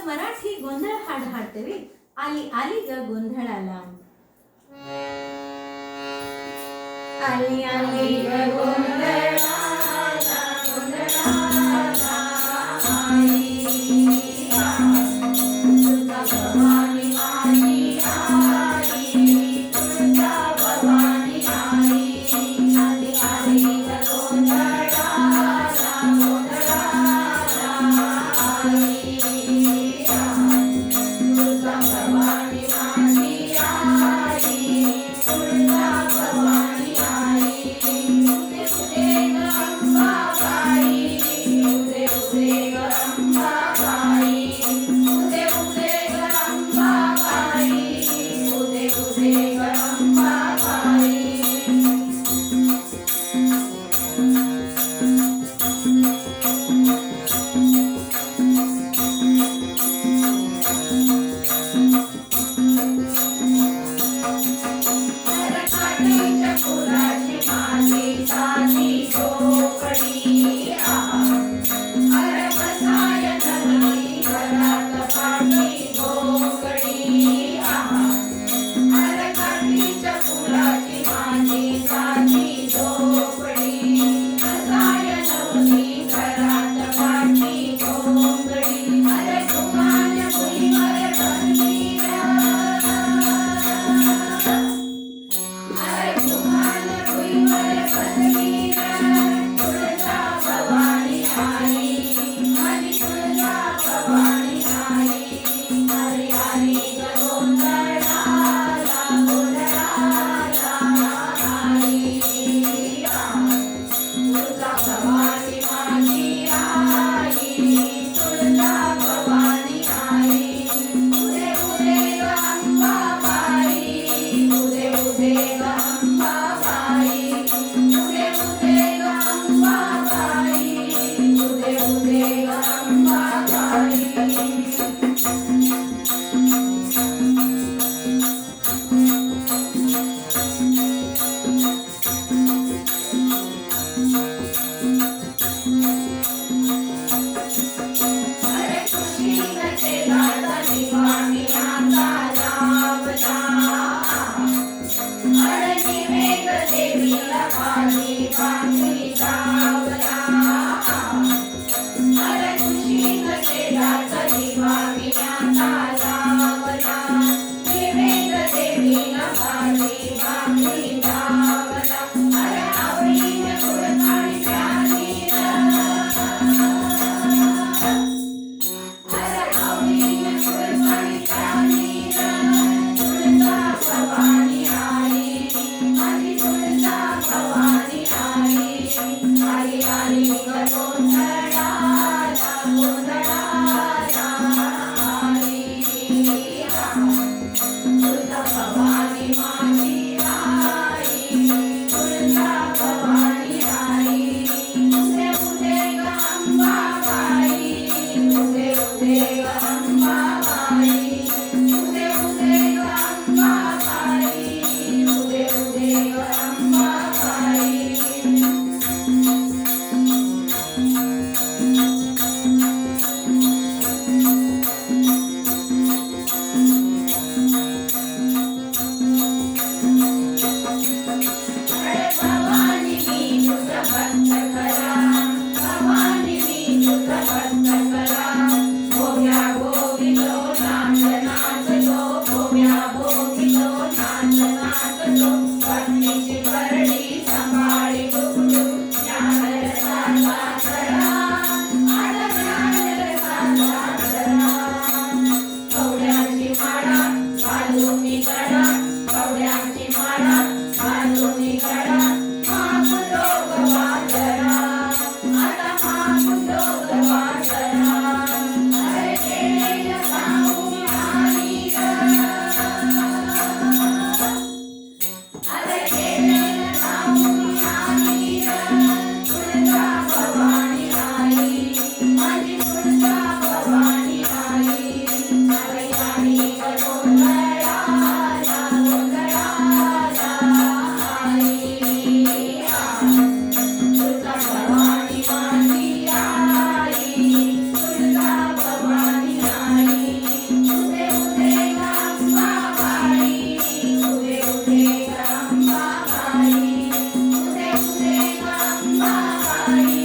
तर मराठी गोंधळ हाड हाडतवी आली आली ग गोंधळाला. आली आली ग गोंधळाला गोंधळाला आई तुळजा भवानी माझी आई तुळजा भवानी आई. आली आली ग गोंधळाला गोंधळाला आई तुळजा भवानी माझी आई तुळजा भवानी आई. उदे उदे ग अंबाबाई उदे उदे ग अंबाबाई उदे उदे ग अंबाबाई उदे उदे ग अंबाबाई. काठीच्या फुलाची माझी साधी झोपडी अरे बसाय नगरी घरात पाठी भोगडी. अरे काठीच्या फुलाची माझी साधी झोपडी बसाय नगरी घरात पाठी भोगडी. अरे तुम्हाला भुईवर बंदीरा अरे तुम्हाला भुईवर बंदीरा तुळजा भवानी आई माझी तुळजा भवानी आई. आली आली ग गोंधळाला गोंधळाला आई तुळजा भवानी माझी आई तुळजा भवानी आई. उदे उदे ग अंबाबाई उदे उदे ग अंबाबाई उदे उदे ग अंबाबाई उदे उदे ग अंबाबाई. अरे खुशीचे गाजली वाणी आता लावला अरे निवेद देवीला पाणी पाणी लावला. अरे खुशीचे गाजली वाणी आता लावला निवेद देवीला पाणी पाणी लावला. अरे आवडीने गुळथाळी प्याली अरे आवडीने गुळथाळी प्याली तुळजा भवानी आई माझी तुळजा भवानी आई. आली आली ग गोंधळाला गोंधळाला आई तुळजा भवानी माझी आई तुळजा भवानी आई. उदे उदे ग अंबाबाई उदे उदे ग अंबाबाई उदे उदे ग अंबाबाई उदे उदे ग अंबाबाई. अरे भवानी मी तुझं भक्त करा भवानी मी तुझं भक्त करा. भोग्या आई